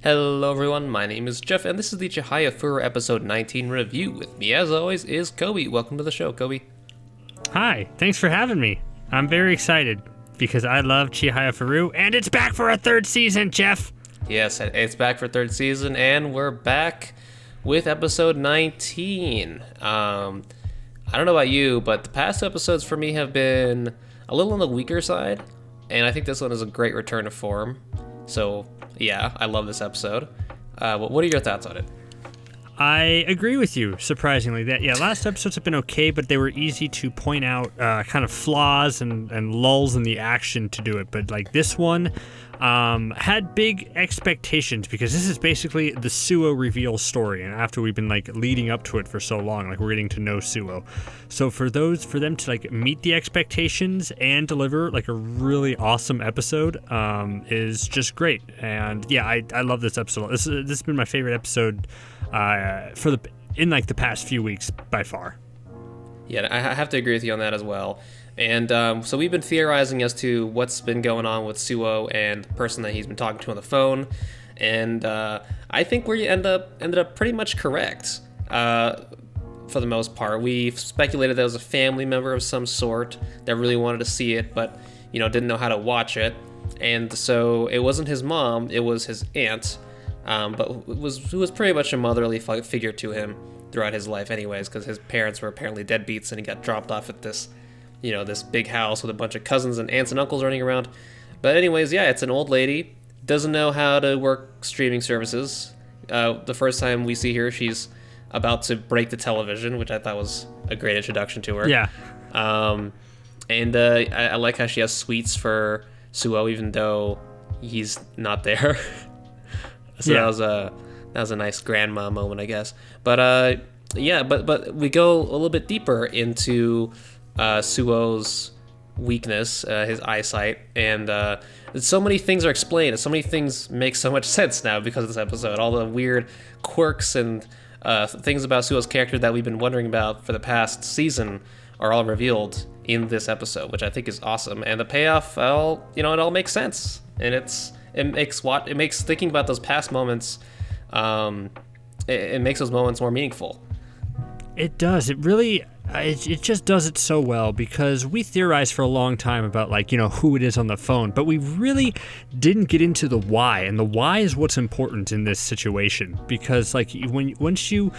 Hello everyone, my name is Jeff, and this is the Chihayafuru episode 19 review. With me, as always, is Coby. Welcome to the show, Coby. Hi, thanks for having me. I'm very excited, because I love Chihayafuru, and it's back for a third season, Jeff! Yes, it's back for third season, and we're back with episode 19. I don't know about you, but the past episodes for me have been a little on the weaker side, and I think this one is a great return to form. So, yeah, I love this episode. What are your thoughts on it? I agree with you, surprisingly. Last episodes have been okay, but they were easy to point out kind of flaws and lulls in the action to do it. But like this one had big expectations because this is basically the Suo reveal story. And after we've been like leading up to it for so long, like we're getting to know Suo. So for them to like meet the expectations and deliver like a really awesome episode is just great. And yeah, I love this episode. This has been my favorite episode in the past few weeks by far. Yeah, I have to agree with you on that as well. And so we've been theorizing as to what's been going on with Suo and the person that he's been talking to on the phone, and I think we ended up pretty much correct for the most part. We speculated that it was a family member of some sort that really wanted to see it, but didn't know how to watch it, and so it wasn't his mom, it was his aunt. But who was pretty much a motherly figure to him throughout his life anyways, because his parents were apparently deadbeats and he got dropped off at this big house with a bunch of cousins and aunts and uncles running around. But anyways, yeah, it's an old lady, doesn't know how to work streaming services. The first time we see her, she's about to break the television, which I thought was a great introduction to her. Yeah. And I like how she has sweets for Suo, even though he's not there. So yeah. that was a nice grandma moment, I guess. But but we go a little bit deeper into Suo's weakness, his eyesight, and so many things are explained. So many things make so much sense now because of this episode. All the weird quirks and things about Suo's character that we've been wondering about for the past season are all revealed in this episode, which I think is awesome. And the payoff, it all makes sense, and it makes thinking about those past moments, it makes those moments more meaningful. It does. It really, it just does it so well, because we theorized for a long time about who it is on the phone, but we really didn't get into the why, and the why is what's important in this situation, because once you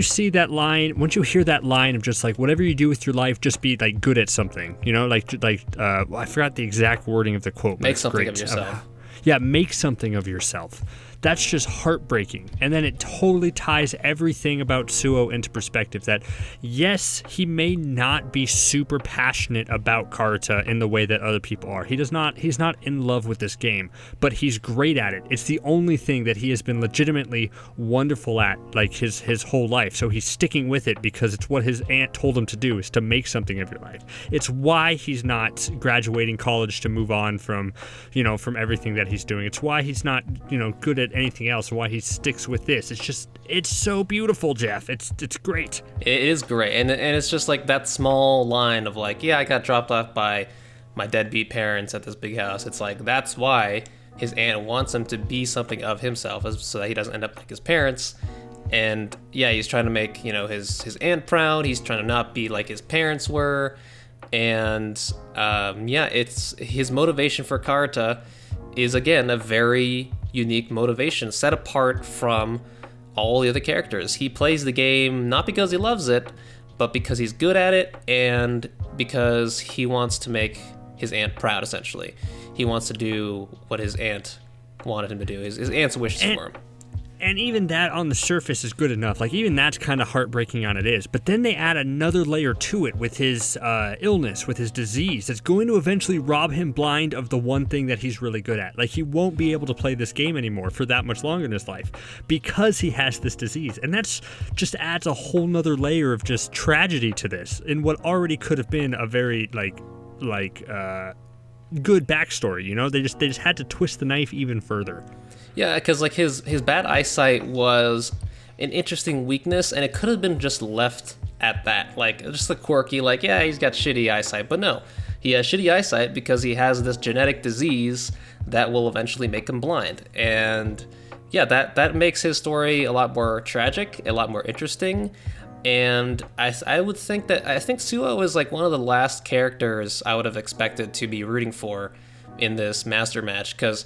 see that line, once you hear that line of just whatever you do with your life, just be good at something, I forgot the exact wording of the quote. Make something of yourself. Yeah, make something of yourself. That's just heartbreaking. And then it totally ties everything about Suo into perspective, that yes, he may not be super passionate about karuta in the way that other people are. He's not in love with this game, but he's great at it. It's the only thing that he has been legitimately wonderful at his whole life. So he's sticking with it because it's what his aunt told him to do, is to make something of your life. It's why he's not graduating college to move on from everything that he's doing. It's why he's not, good at anything else, why he sticks with this. It's so beautiful, Jeff. It's great. It is great, and it's just that small line of I got dropped off by my deadbeat parents at this big house. It's that's why his aunt wants him to be something of himself, so that he doesn't end up like his parents. And yeah, he's trying to make his aunt proud. He's trying to not be like his parents were, and it's his motivation for karuta is again a very unique motivation, set apart from all the other characters. He plays the game not because he loves it, but because he's good at it, and because he wants to make his aunt proud, essentially. He wants to do what his aunt wanted him to do, his aunt's wishes for him. And even that on the surface is good enough. Even that's kind of heartbreaking on it is. But then they add another layer to it with his illness, with his disease, that's going to eventually rob him blind of the one thing that he's really good at. He won't be able to play this game anymore for that much longer in his life because he has this disease. And that's just adds a whole nother layer of just tragedy to this in what already could have been a very good backstory. They just had to twist the knife even further. Yeah, because his bad eyesight was an interesting weakness, and it could have been just left at that. Just the quirky, he's got shitty eyesight. But no, he has shitty eyesight because he has this genetic disease that will eventually make him blind. And yeah, that makes his story a lot more tragic, a lot more interesting. And I would think that I think Suo is like one of the last characters I would have expected to be rooting for in this master match, because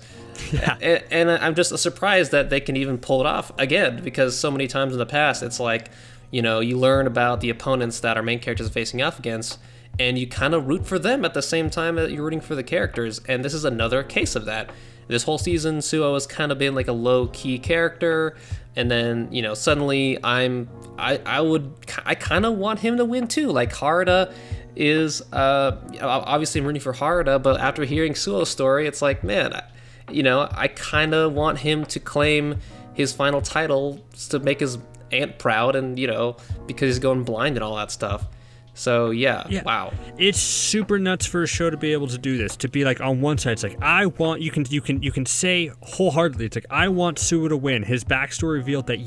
and I'm just surprised that they can even pull it off again, because so many times in the past it's like, you know, you learn about the opponents that our main characters are facing off against, and you kind of root for them at the same time that you're rooting for the characters, and this is another case of that. This whole season, Suo has kind of been like a low-key character, and then, you know, suddenly I kind of want him to win too. Like, Harada is, obviously I'm rooting for Harada, but after hearing Suo's story, it's like, man, I kind of want him to claim his final title to make his aunt proud, and, you know, because he's going blind and all that stuff. So yeah, wow. It's super nuts for a show to be able to do this. To be like, on one side, it's like, I want, you can say wholeheartedly, it's like, I want Suo to win. His backstory revealed that,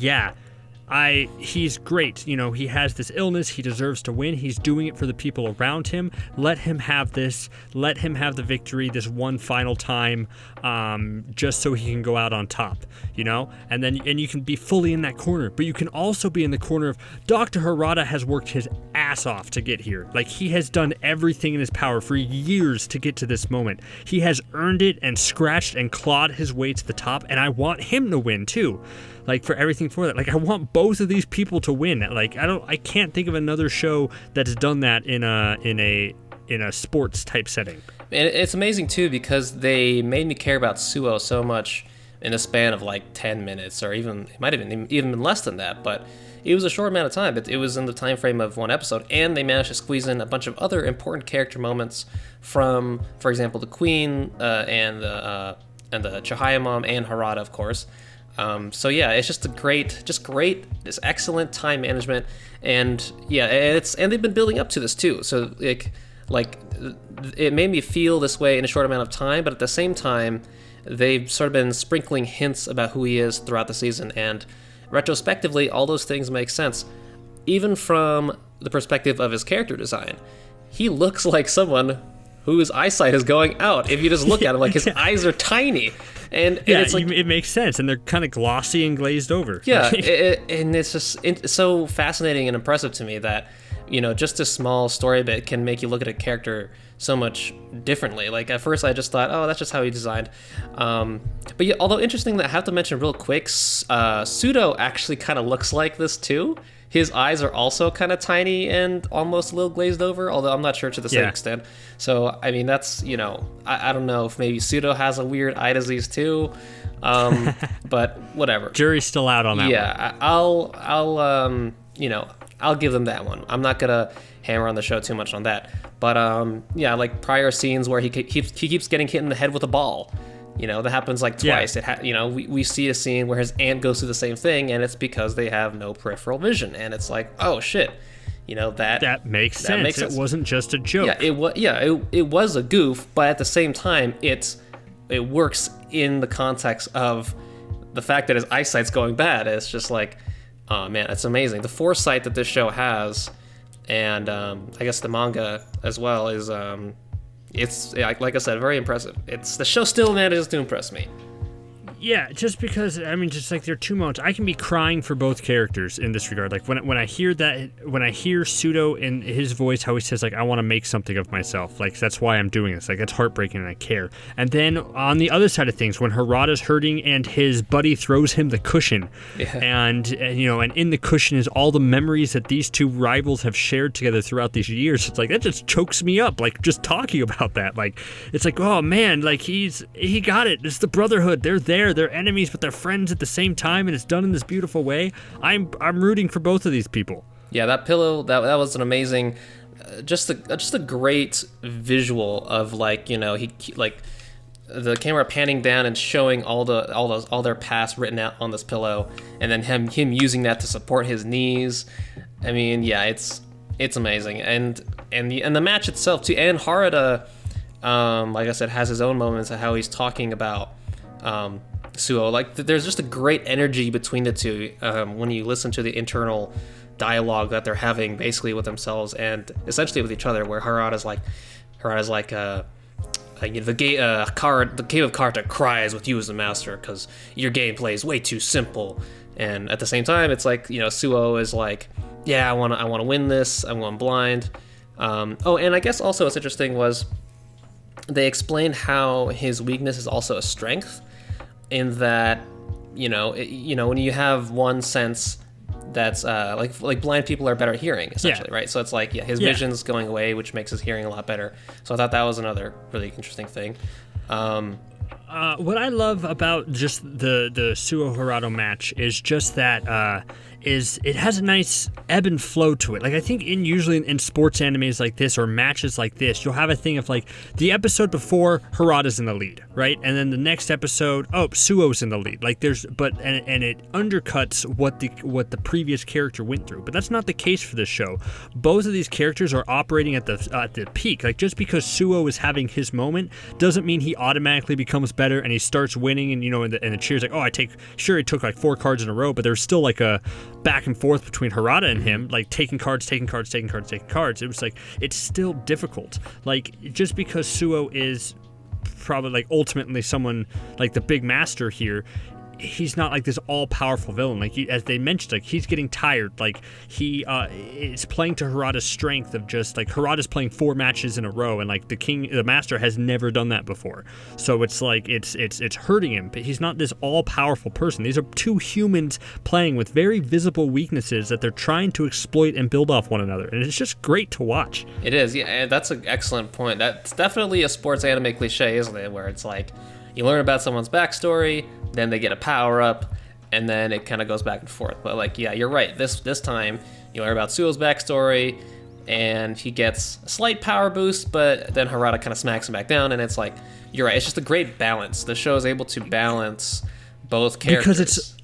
he's great. You know, he has this illness. He deserves to win. He's doing it for the people around him. Let him have this. Let him have the victory this one final time, just so he can go out on top, you know? And you can be fully in that corner. But you can also be in the corner of Dr. Harada has worked his ass off to get here. Like, he has done everything in his power for years to get to this moment. He has earned it and scratched and clawed his way to the top, and I want him to win too. Like, for everything for that. Like, I want both of these people to win. Like, I can't think of another show that's done that in a sports type setting. And it's amazing too, because they made me care about Suo so much in a span of like 10 minutes, or even, it might have been even less than that, but it was a short amount of time. It was in the time frame of one episode, and they managed to squeeze in a bunch of other important character moments from, for example, the Queen and the Chihaya mom, and Harada, of course. So yeah, it's just great, this excellent time management, and yeah, and they've been building up to this too. So like it made me feel this way in a short amount of time, but at the same time, they've sort of been sprinkling hints about who he is throughout the season, and retrospectively, all those things make sense, even from the perspective of his character design. He looks like someone whose eyesight is going out. If you just look at him, like, his eyes are tiny. And it's like, it makes sense, and they're kind of glossy and glazed over. Yeah, and it's just so fascinating and impressive to me that, you know, just a small story bit can make you look at a character so much differently. Like, at first I just thought, oh, that's just how he designed. But yeah, although interesting, that I have to mention real quick, Sudo actually kind of looks like this too. His eyes are also kind of tiny and almost a little glazed over, although I'm not sure to the same extent. So, I mean, that's, you know, I don't know if maybe Sudo has a weird eye disease too, but whatever. Jury's still out on that one. Yeah, I'll give them that one. I'm not going to hammer on the show too much on that. But, yeah, like prior scenes where he keeps getting hit in the head with a ball. You know, that happens like twice. Yeah. We see a scene where his aunt goes through the same thing, and it's because they have no peripheral vision, and it's like, oh shit, you know, that makes sense. It wasn't just a joke. Yeah, it was a goof, but at the same time, it works in the context of the fact that his eyesight's going bad. It's just like, oh man, it's amazing. The foresight that this show has, and I guess the manga as well, is it's, like I said, very impressive. The show still manages to impress me. Yeah, just because, I mean, just like there are two moments. I can be crying for both characters in this regard. Like when I hear Sudo in his voice, how he says, like, I want to make something of myself. Like, that's why I'm doing this. Like, that's heartbreaking and I care. And then on the other side of things, when Harada's hurting and his buddy throws him the cushion, and in the cushion is all the memories that these two rivals have shared together throughout these years. It's like, that just chokes me up. Like, just talking about that. Like, it's like, oh man, like he got it. It's the brotherhood. They're there. They're enemies, but they're friends at the same time, and it's done in this beautiful way. I'm rooting for both of these people. Yeah, that pillow, that was an amazing, just a great visual of, like, you know, he like the camera panning down and showing all their past written out on this pillow, and then him using that to support his knees. I mean, yeah, it's amazing, and the match itself too. And Harada, like I said, has his own moments of how he's talking about Suo. Like, there's just a great energy between the two when you listen to the internal dialogue that they're having, basically with themselves and essentially with each other, where Harada's like the cave of Karuta cries with you as the master because your gameplay is way too simple. And at the same time, it's like, Suo is like, yeah, I want to win this. I'm going blind. And I guess also what's interesting was they explained how his weakness is also a strength, in that, when you have one sense that's like blind people are better at hearing, essentially, right? So it's like, his vision's going away, which makes his hearing a lot better. So I thought that was another really interesting thing. What I love about just the Suo Harada match is just that it has a nice ebb and flow to it. Like, I think usually in sports animes like this or matches like this, you'll have a thing of like the episode before Harada's in the lead, right? And then the next episode, Suo's in the lead. Like and it undercuts what the previous character went through. But that's not the case for this show. Both of these characters are operating at the peak. Like, just because Suo is having his moment doesn't mean he automatically becomes better and he starts winning. And and the cheers like, he took like 4 cards in a row, but there's still like a back and forth between Harada and him, like taking cards. It was like, it's still difficult. Like, just because Suo is probably like ultimately someone like the big master here, he's not like this all-powerful villain. Like, as they mentioned, like, he's getting tired. Like, he is playing to Harada's strength of just like Harada's playing 4 matches in a row, and like the master has never done that before. So it's like it's hurting him. But he's not this all-powerful person. These are 2 humans playing with very visible weaknesses that they're trying to exploit and build off one another, and it's just great to watch. It is, yeah, and that's an excellent point. That's definitely a sports anime cliche, isn't it? Where it's like, you learn about someone's backstory, then they get a power-up, and then it kind of goes back and forth. But, like, yeah, you're right. This time, you learn about Suo's backstory, and he gets a slight power boost, but then Harada kind of smacks him back down, and it's like, you're right. It's just a great balance. The show is able to balance both characters. Because it's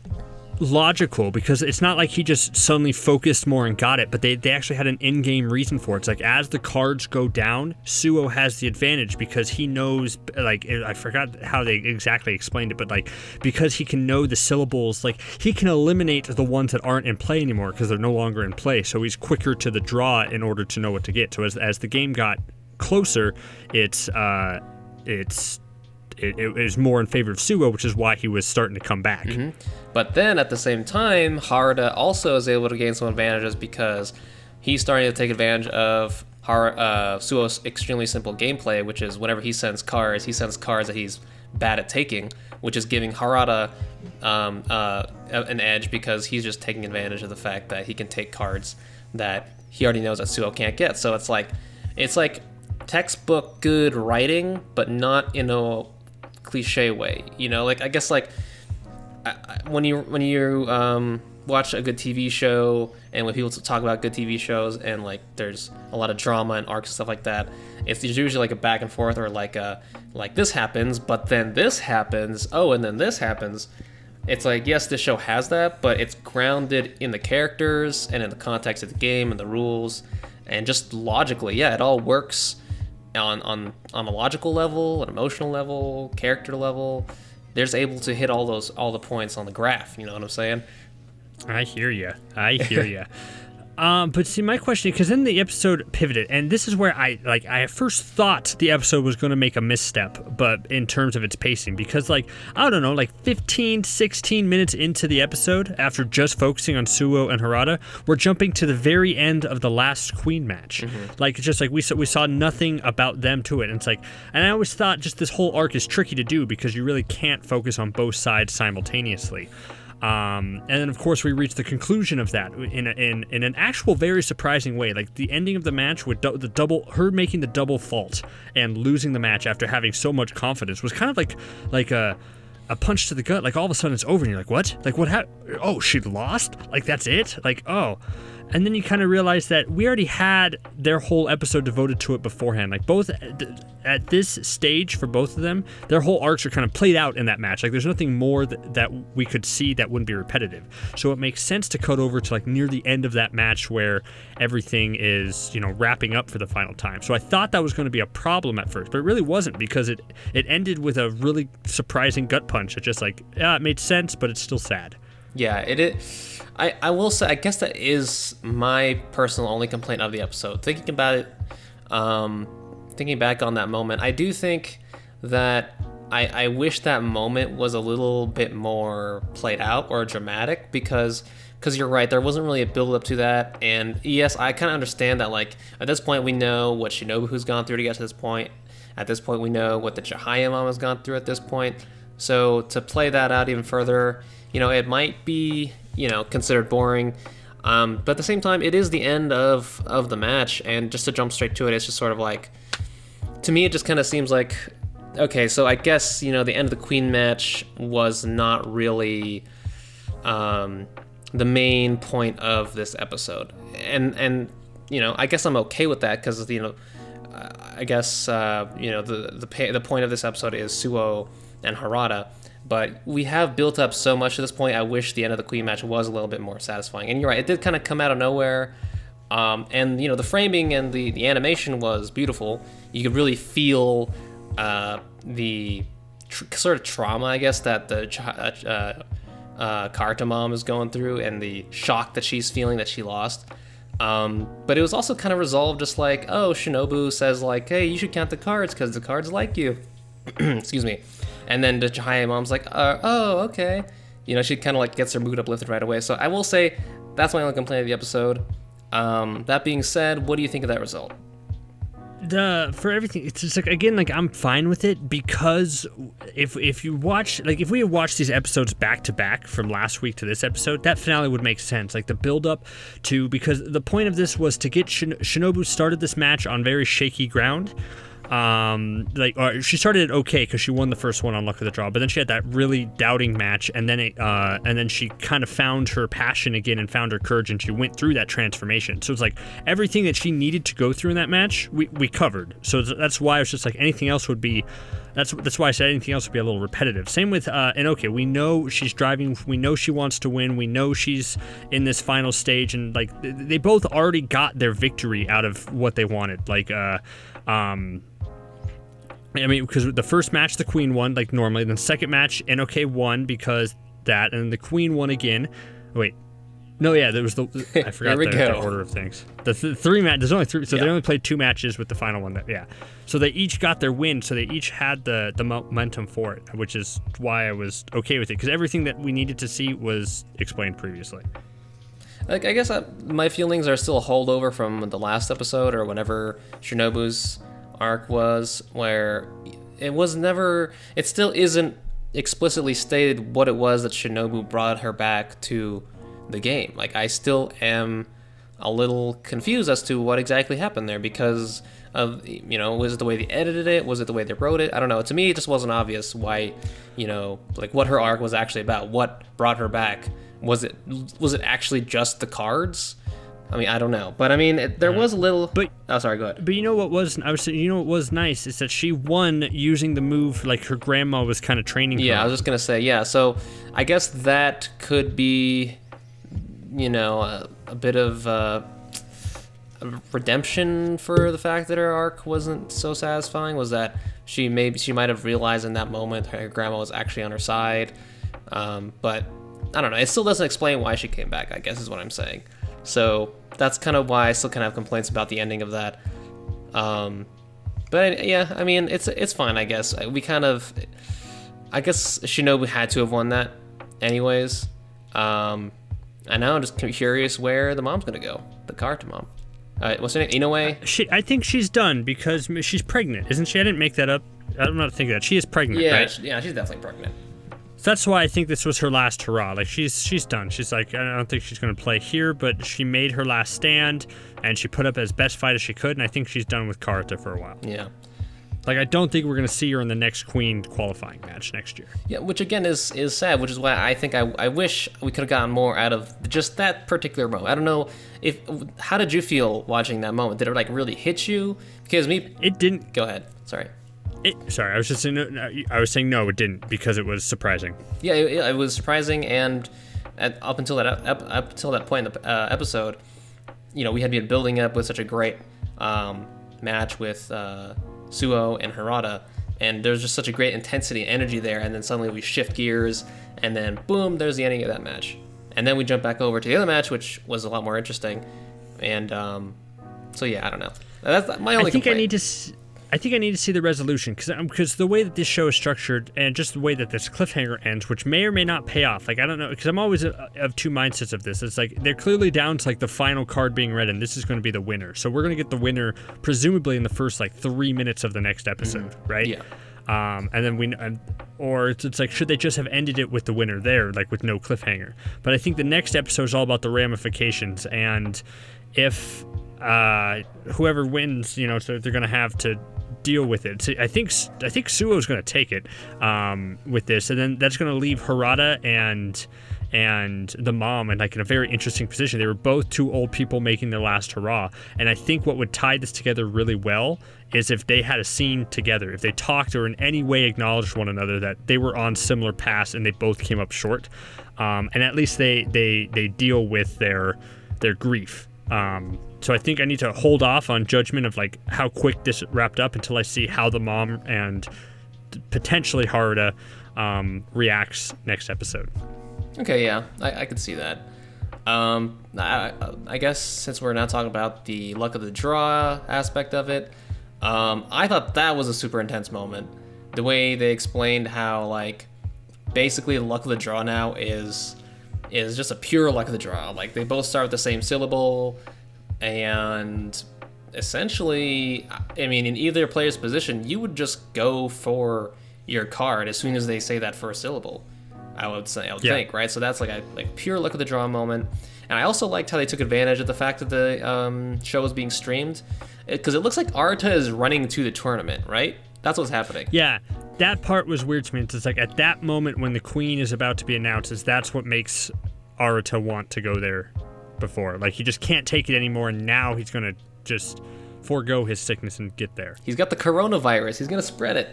logical, because it's not like he just suddenly focused more and got it, but they actually had an in-game reason for it. It's like, as the cards go down, Suo has the advantage because he knows, like, I forgot how they exactly explained it, but like, because he can know the syllables, like, he can eliminate the ones that aren't in play anymore because they're no longer in play, so he's quicker to the draw in order to know what to get. So as the game got closer, it is more in favor of Suo, which is why he was starting to come back. Mm-hmm. But then at the same time, Harada also is able to gain some advantages because he's starting to take advantage of Suo's extremely simple gameplay, which is whenever he sends cards that he's bad at taking, which is giving Harada an edge because he's just taking advantage of the fact that he can take cards that he already knows that Suo can't get. So it's like textbook good writing, but not in a cliche way, like, I guess, like, when you watch a good TV show, and when people talk about good TV shows, and like there's a lot of drama and arcs and stuff like that, it's usually like a back and forth, or like this happens, but then this happens, and then this happens. It's like, yes, this show has that, but it's grounded in the characters and in the context of the game and the rules, and just logically, it all works on a logical level, an emotional level, character level. They're just able to hit all the points on the graph. You know what I'm saying? I hear you. But see, my question, because then the episode pivoted, and this is where I first thought the episode was going to make a misstep, but in terms of its pacing, because, like, I don't know, like 15, 16 minutes into the episode, after just focusing on Suo and Harada, we're jumping to the very end of the last Queen match. Mm-hmm. Like, it's just like we saw nothing about them to it, and it's like, and I always thought just this whole arc is tricky to do because you really can't focus on both sides simultaneously. And then, of course, we reach the conclusion of that in an actual very surprising way. Like, the ending of the match with her making the double fault and losing the match after having so much confidence was kind of like a punch to the gut. Like, all of a sudden it's over and you're like, what? Like, what happened? Oh, she lost? Like, that's it? Like, oh. And then you kind of realize that we already had their whole episode devoted to it beforehand. Like, both at this stage for both of them, their whole arcs are kind of played out in that match. Like, there's nothing more that we could see that wouldn't be repetitive. So it makes sense to cut over to like near the end of that match where everything is, wrapping up for the final time. So I thought that was going to be a problem at first, but it really wasn't, because it ended with a really surprising gut punch. It's just like, it made sense, but it's still sad. Yeah, it is. I will say, I guess that is my personal only complaint of the episode. Thinking about it, thinking back on that moment, I do think that I wish that moment was a little bit more played out or dramatic, because you're right, there wasn't really a build up to that. And yes, I kind of understand that, like, at this point we know what Shinobu's gone through to get to this point. At this point we know what the Chihaya mom has gone through at this point. So to play that out even further, it might be, considered boring. But at the same time, it is the end of the match, and just to jump straight to it, it's just sort of like, to me, it just kind of seems like, okay, so I guess, the end of the Queen match was not really the main point of this episode. And I guess I'm okay with that, because, I guess, the point of this episode is Suo and Harada. But we have built up so much to this point. I wish the end of the Queen match was a little bit more satisfying. And you're right, it did kind of come out of nowhere. And, the framing and the animation was beautiful. You could really feel the sort of trauma, I guess, that the Karuta mom is going through, and the shock that she's feeling that she lost. But it was also kind of resolved just like, oh, Shinobu says, like, hey, you should count the cards because the cards like you. Excuse me. And then the Chihaya mom's like, oh, okay. She kind of like gets her mood uplifted right away. So I will say that's my only complaint of the episode. That being said, what do you think of that result? For everything, it's just like, again, like, I'm fine with it, because if you watch, like, if we had watched these episodes back to back from last week to this episode, that finale would make sense. Like, the build up to, because the point of this was to get Shinobu started this match on very shaky ground. She started it okay because she won the first one on luck of the draw, but then she had that really doubting match, and then she kind of found her passion again and found her courage, and she went through that transformation. So it's like everything that she needed to go through in that match, we covered. So that's why I was just like, anything else would be, that's why I said anything else would be a little repetitive. Same with Inoki. We know she's driving. We know she wants to win. We know she's in this final stage, and like they both already got their victory out of what they wanted. Like I mean, because the first match, the Queen won, like, normally. Then the second match, NOK won because that, and then the Queen won again. Wait. No, yeah, there was I forgot the order of things. The three matches, there's only three, so they only played two matches with the final one. So they each got their win, so they each had the momentum for it, which is why I was okay with it, because everything that we needed to see was explained previously. Like, I guess my feelings are still a holdover from the last episode, or whenever Shinobu's arc was, where it still isn't explicitly stated what it was that Shinobu brought her back to the game. Like, I still am a little confused as to what exactly happened there, because of, was it the way they edited it? Was it the way they wrote it? I don't know. To me, it just wasn't obvious why, like, what her arc was actually about. What brought her back? Was it actually just the cards? I mean, I don't know, but I mean, there was a little. But sorry, go ahead. But what was nice is that she won using the move like her grandma was kind of training her. Yeah, I was just gonna say, yeah. So I guess that could be, a bit of redemption for the fact that her arc wasn't so satisfying. Was that she might have realized in that moment her grandma was actually on her side, but I don't know. It still doesn't explain why she came back, I guess, is what I'm saying. So that's kind of why I still kind of have complaints about the ending of that. But yeah, I mean, it's fine, I guess. I guess Shinobu had to have won that anyways. And now I'm just curious where the mom's going to go. The Karuta mom. What's her name? Inoue? I think she's done because she's pregnant, isn't she? I didn't make that up. I'm not thinking that. She is pregnant, yeah, right? Yeah, she's definitely pregnant. So that's why I think this was her last hurrah. Like, she's done. She's like, I don't think she's going to play here, but she made her last stand, and she put up as best fight as she could, and I think she's done with Karuta for a while. Yeah. Like, I don't think we're going to see her in the next Queen qualifying match next year. Yeah, which again is sad, which is why I think I wish we could have gotten more out of just that particular moment. I don't know how did you feel watching that moment? Did it like really hit you? Because it didn't. Go ahead. Sorry. I was just saying. I was saying no, it didn't, because it was surprising. Yeah, it was surprising, and up until that point in the episode, we had been building up with such a great match with Suo and Harada, and there's just such a great intensity and energy there, and then suddenly we shift gears, and then boom, there's the ending of that match, and then we jump back over to the other match, which was a lot more interesting, and so yeah, I don't know. That's my only complaint. I think I need to see the resolution because the way that this show is structured and just the way that this cliffhanger ends, which may or may not pay off. Like, I don't know, because I'm always of two mindsets of this. It's like they're clearly down to like the final card being read, and this is going to be the winner. So we're going to get the winner presumably in the first like 3 minutes of the next episode, right? Yeah. And then or it's like, should they just have ended it with the winner there, like with no cliffhanger? But I think the next episode is all about the ramifications, and if whoever wins, so they're going to have to deal with it. So I think Suo's going to take it with this, and then that's going to leave Harada and the mom in like in a very interesting position. They were both two old people making their last hurrah, and I think what would tie this together really well is if they had a scene together, if they talked or in any way acknowledged one another that they were on similar paths and they both came up short, and at least they deal with their grief. So I think I need to hold off on judgment of like how quick this wrapped up until I see how the mom and potentially Harada reacts next episode. Okay, yeah, I could see that. I guess since we're now talking about the luck of the draw aspect of it, I thought that was a super intense moment. The way they explained how like basically the luck of the draw now is just a pure luck of the draw. Like they both start with the same syllable, and essentially, I mean, in either player's position, you would just go for your card as soon as they say that first syllable. I would think, right? So that's like a pure luck of the draw moment. And I also liked how they took advantage of the fact that the show was being streamed, because it looks like Arata is running to the tournament, right? That's what's happening. Yeah, that part was weird to me. It's like at that moment when the queen is about to be announced, that's what makes Arata want to go there before. Like he just can't take it anymore, and now he's going to just forego his sickness and get there. He's got the coronavirus. He's going to spread it.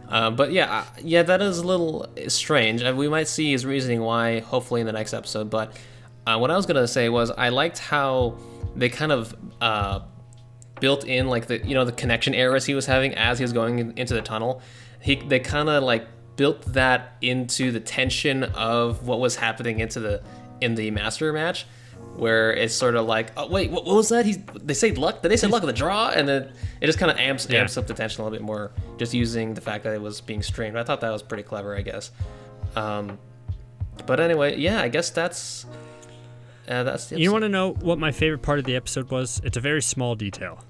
But yeah, that is a little strange. We might see his reasoning why, hopefully in the next episode. But what I was gonna say was I liked how they kind of built in like the connection errors he was having as he was going into the tunnel. They kind of like built that into the tension of what was happening in the master match, where it's sort of like, oh wait, what was that? They say luck. Did they say luck of the draw? And then it just kind of amps up the tension a little bit more, just using the fact that it was being streamed. I thought that was pretty clever, I guess. But anyway, yeah, I guess that's the episode. You want to know what my favorite part of the episode was? It's a very small detail.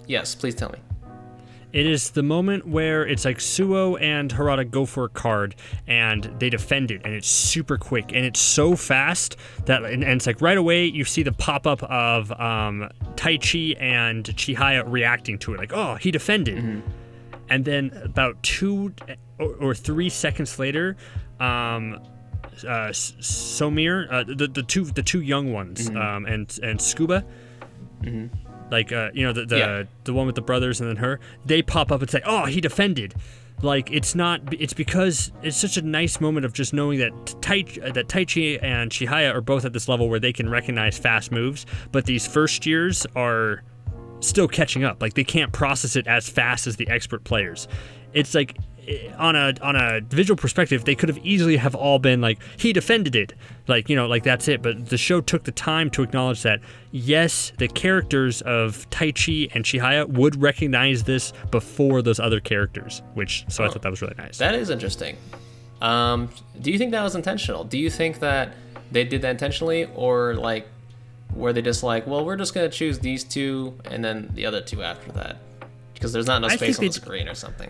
Yes, please tell me. It is the moment where it's like Suo and Harada go for a card and they defend it, and it's super quick and it's so fast that and it's like right away you see the pop-up of Taichi and Chihaya reacting to it, like, oh, he defended. Mm-hmm. And then about 2 or 3 seconds later, Somir, the two young ones, mm-hmm. and Scuba, mm-hmm. like the one with the brothers and then her, they pop up and say, oh, he defended. Like it's because it's such a nice moment of just knowing that Taichi and Chihaya are both at this level where they can recognize fast moves, but these first years are still catching up. Like they can't process it as fast as the expert players. It's like on a visual perspective, they could have easily have all been like, he defended it, like that's it. But the show took the time to acknowledge that yes, the characters of Taichi and Chihaya would recognize this before those other characters, I thought that was really nice. That is interesting. Do you think that was intentional? Do you think that they did that intentionally, or like were they just like, well, we're just gonna choose these two and then the other two after that because there's not enough space on the screen or something?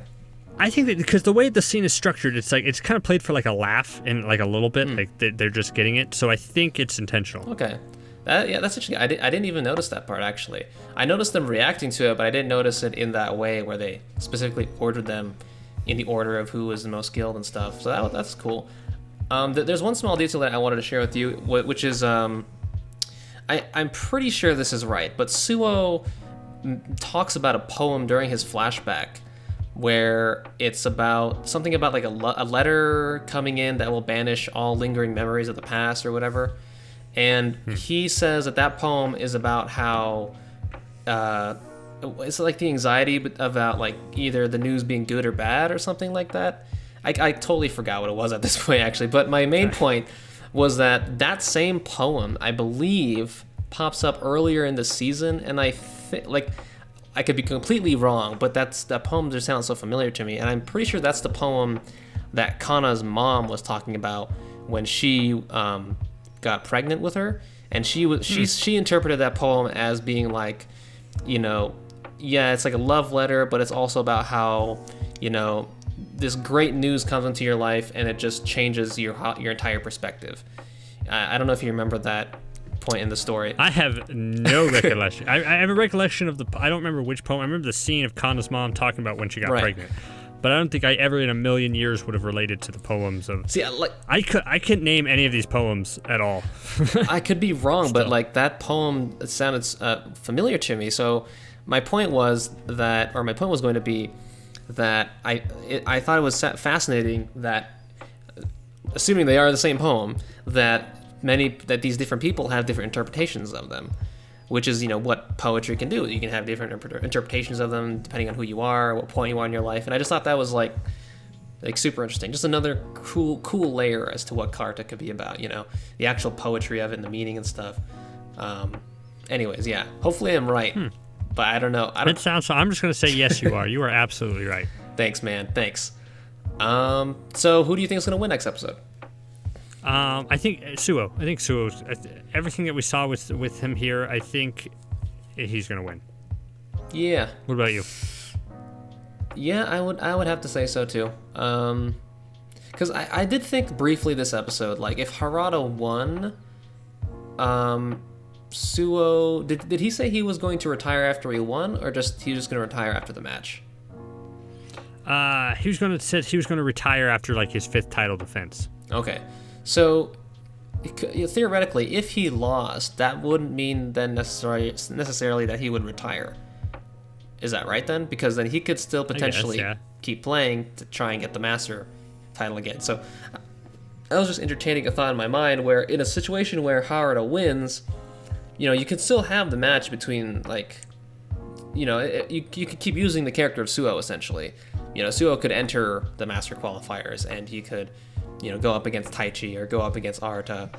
I think that because the way the scene is structured, it's like it's kind of played for like a laugh and like a little bit, like they're just getting it. So I think it's intentional. Okay, that's interesting. I didn't even notice that part actually. I noticed them reacting to it, but I didn't notice it in that way where they specifically ordered them in the order of who was the most skilled and stuff. So that's cool. There's one small detail that I wanted to share with you, which is I'm pretty sure this is right, but Suo talks about a poem during his flashback, where it's about something about like a letter coming in that will banish all lingering memories of the past or whatever. And he says that poem is about how it's like the anxiety about like either the news being good or bad or something like that. I totally forgot what it was at this point actually, but my main point was that same poem, I believe, pops up earlier in the season, and I I could be completely wrong, but that poem just sounds so familiar to me, and I'm pretty sure that's the poem that Kana's mom was talking about when she got pregnant with her, and she interpreted that poem as being like, it's like a love letter, but it's also about how, this great news comes into your life and it just changes your entire perspective. I don't know if you remember that point in the story. I have no recollection. I have a recollection of I don't remember which poem. I remember the scene of Kana's mom talking about when she got pregnant. But I don't think I ever in a million years would have related to the poems of. See, I couldn't name any of these poems at all. I could be wrong, but like that poem sounded familiar to me. So my point was going to be that I thought it was fascinating that, assuming they are the same poem, that these different people have different interpretations of them. Which is, what poetry can do. You can have different interpretations of them depending on who you are, what point you are in your life. And I just thought that was like super interesting. Just another cool layer as to what karuta could be about, the actual poetry of it and the meaning and stuff. Anyways, yeah, hopefully I'm right, but I don't know. It sounds so. I'm just going to say yes, you are. You are absolutely right. Thanks, man. Thanks. So who do you think is going to win next episode? I think Suo. Everything that we saw with him here, I think he's gonna win. Yeah. What about you? Yeah, I would have to say so too. Because I did think briefly this episode, like if Harada won, Suo did he say he was going to retire after he won, or he was just gonna retire after the match? He was gonna retire after like his 5th title defense. Okay. So, theoretically, if he lost, that wouldn't mean then necessarily that he would retire. Is that right then? Because then he could still potentially keep playing to try and get the master title again. So, I was just entertaining a thought in my mind where in a situation where Harada wins, you could still have the match between you could keep using the character of Suo essentially. Suo could enter the master qualifiers and he could go up against Taichi or go up against Arata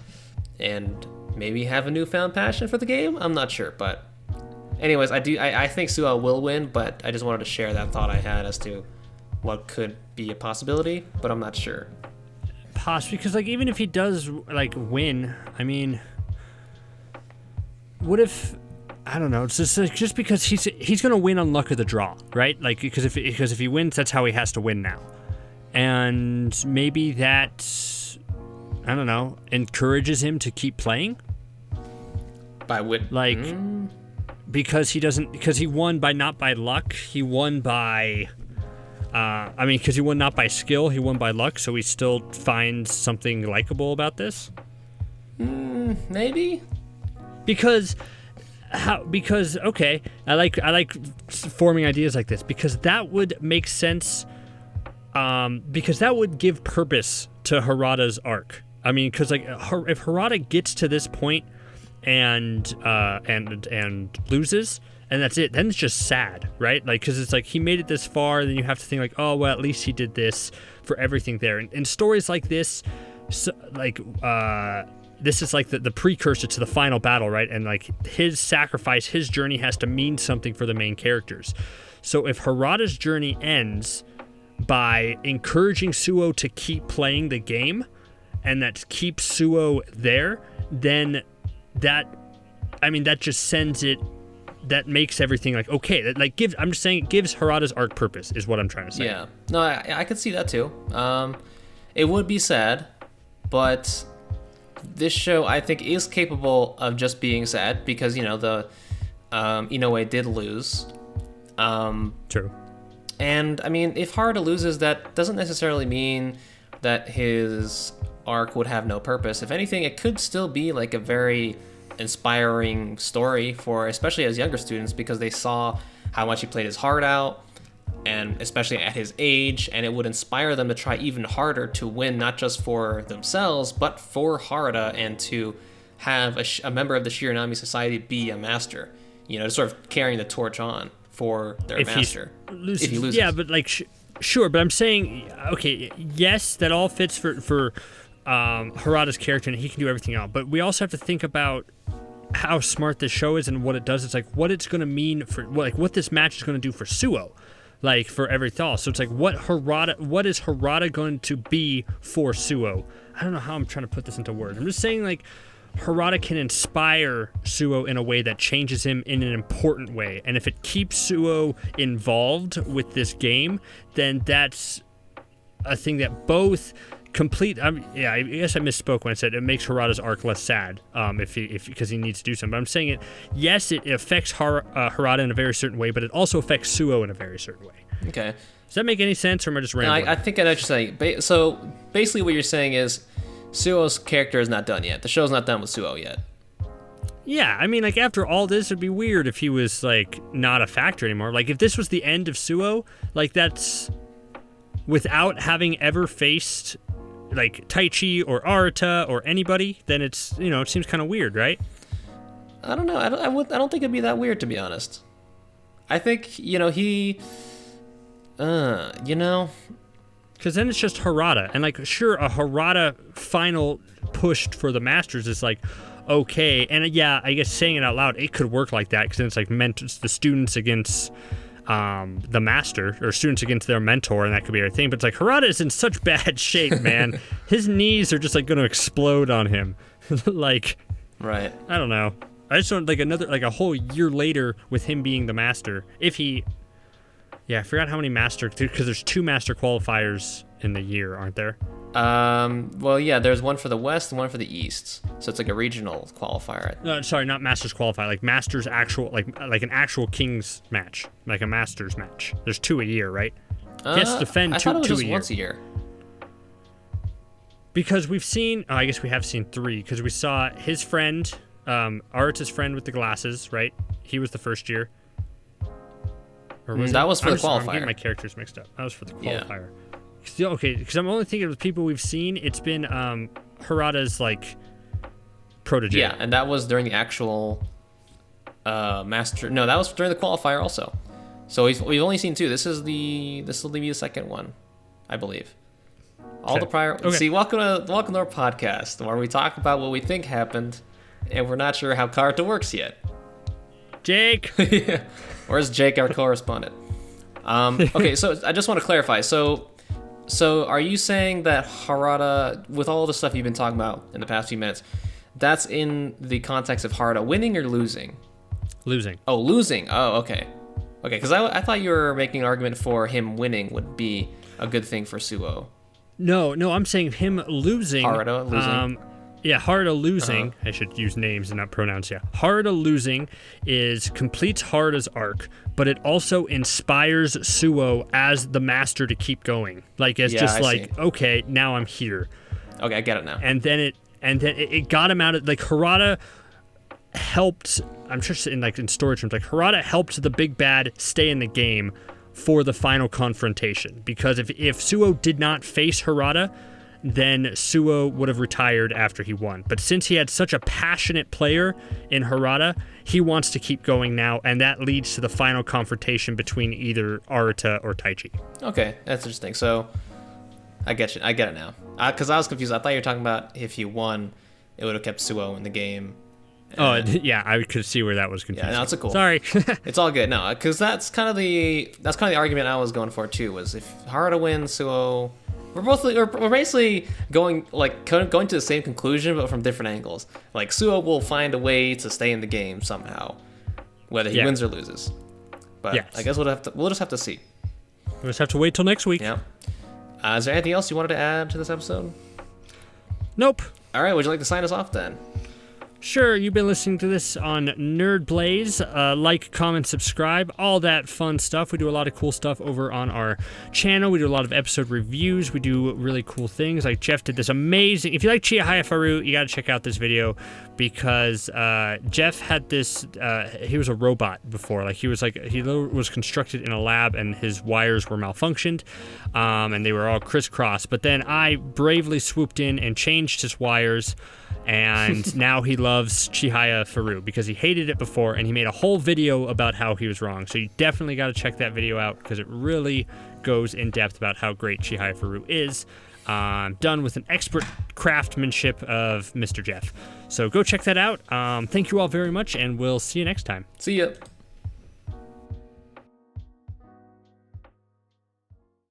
and maybe have a newfound passion for the game. I'm not sure, but anyways, I think Suo will win, but I just wanted to share that thought I had as to what could be a possibility, but I'm not sure. Possibly, because even if he does win, I mean, what if, I don't know, it's just because he's going to win on luck of the draw, right? Because if he wins, that's how he has to win now. And maybe that, I don't know, encourages him to keep playing. By what? Because he won not by luck. He won by, because he won not by skill, he won by luck. So he still finds something likable about this. Maybe. Because okay, I like forming ideas like this because that would make sense. Because that would give purpose to Harada's arc. I mean, because if Harada gets to this point and loses, and that's it, then it's just sad, right? Because it's he made it this far, then you have to think oh well, at least he did this for everything there. And stories like this, this is the precursor to the final battle, right? And his sacrifice, his journey has to mean something for the main characters. So if Harada's journey ends by encouraging Suo to keep playing the game and that keeps Suo there, then that just sends it, that makes everything okay, that I'm just saying it gives Harada's arc purpose is what I'm trying to say. Yeah, no, I could see that too. It would be sad, but this show I think is capable of just being sad because the Inoue did lose. True. And, I mean, if Harada loses, that doesn't necessarily mean that his arc would have no purpose. If anything, it could still be, a very inspiring story for, especially as younger students, because they saw how much he played his heart out, and especially at his age, and it would inspire them to try even harder to win, not just for themselves, but for Harada, and to have a member of the Shiranami Society be a master, to sort of carrying the torch on for their master. If he loses. Yeah, but sure, but I'm saying, okay, yes, that all fits for Harada's character and he can do everything else, but we also have to think about how smart this show is and what it does. It's like what it's going to mean for what this match is going to do for Suo, like for every thaw. So it's like what is Harada going to be for Suo? I don't know how I'm trying to put this into words. I'm just saying like Harada can inspire Suo in a way that changes him in an important way. And if it keeps Suo involved with this game, then that's a thing that both complete. I guess I misspoke when I said it makes Harada's arc less sad because he needs to do something. But I'm saying it affects Harada in a very certain way, but it also affects Suo in a very certain way. Okay. Does that make any sense, or am I just rambling? I think I know what you're saying. So basically what you're saying is Suo's character is not done yet. The show's not done with Suo yet. Yeah, I mean, like, after all this, it'd be weird if he was, like, not a factor anymore. Like, if this was the end of Suo, like, that's without having ever faced, like, Taichi or Arata or anybody, then it's, it seems kind of weird, right? I don't know. I don't think it'd be that weird, to be honest. I think, he... Because then it's just Harada. And, like, sure, a Harada final push for the Masters is, like, okay. And, yeah, I guess saying it out loud, it could work like that. Because then it's, like, it's the students against the Master, or students against their mentor, and that could be our thing. But it's like, Harada is in such bad shape, man. His knees are just, like, going to explode on him. Like... Right. I don't know. I just want, like, a whole year later with him being the Master. If he... Yeah, I forgot how many master, because there's 2 master qualifiers in the year, aren't there? Well, yeah, there's one for the West and one for the East, so it's like a regional qualifier. No, sorry, not masters qualifier, like masters actual, like an actual king's match, like a masters match. There's 2 a year, right? He has to defend I two thought it was just a year. Once a year. Because we've seen, I guess we have seen 3, because we saw his friend, Arata's friend with the glasses, right? He was the first year. Or was that was for the qualifier. I'm getting my characters mixed up. That was for the qualifier. Yeah. Okay, because I'm only thinking of the people we've seen. It's been Harada's, like, prodigy. Yeah, and that was during the actual master. No, that was during the qualifier also. So we've only seen 2. This will be the second one, I believe. All the prior. Okay. See, welcome to our podcast where we talk about what we think happened, and we're not sure how karuta works yet. Jake. Yeah. Where's Jake, our correspondent? Okay, so I just want to clarify. So are you saying that Harada, with all the stuff you've been talking about in the past few minutes, that's in the context of Harada winning or losing? Losing. Oh, losing. Oh, okay. Okay, because I thought you were making an argument for him winning would be a good thing for Suo. No, I'm saying him losing. Harada losing. Yeah, Harada losing, I should use names and not pronouns, yeah. Harada losing completes Harada's arc, but it also inspires Suo as the master to keep going. Like, as okay, now I'm here. Okay, I get it now. And then it got him out of, like, Harada helped, I'm just in story terms, like, Harada helped the big bad stay in the game for the final confrontation. Because if Suo did not face Harada, then Suo would have retired after he won. But since he had such a passionate player in Harada, he wants to keep going now, and that leads to the final confrontation between either Arata or Taichi. Okay, that's interesting. So, I get it now. Because I was confused. I thought you were talking about if he won, it would have kept Suo in the game. Yeah, I could see where that was confusing. Yeah, no, it's cool. Sorry. It's all good. No, because that's kind of the argument I was going for too. Was if Harada wins, Suo. We're basically going to the same conclusion, but from different angles. Like, Suo will find a way to stay in the game somehow, whether he wins or loses. But yes. I guess we'll just have to see. We'll just have to wait till next week. Yeah. Is there anything else you wanted to add to this episode? Nope. All right. Would you like to sign us off then? Sure, you've been listening to this on Nerd Blaze. Like, comment, subscribe, all that fun stuff. We do a lot of cool stuff over on our channel. We do a lot of episode reviews. We do really cool things. Like Jeff did this amazing... If you like Chihayafuru, you got to check out this video because Jeff had this... he was a robot before. He was constructed in a lab and his wires were malfunctioned and they were all crisscrossed. But then I bravely swooped in and changed his wires. And now he loves Chihayafuru because he hated it before, and he made a whole video about how he was wrong. So you definitely got to check that video out because it really goes in depth about how great Chihayafuru is, done with an expert craftsmanship of Mr. Jeff. So go check that out. Thank you all very much, and we'll see you next time. See ya.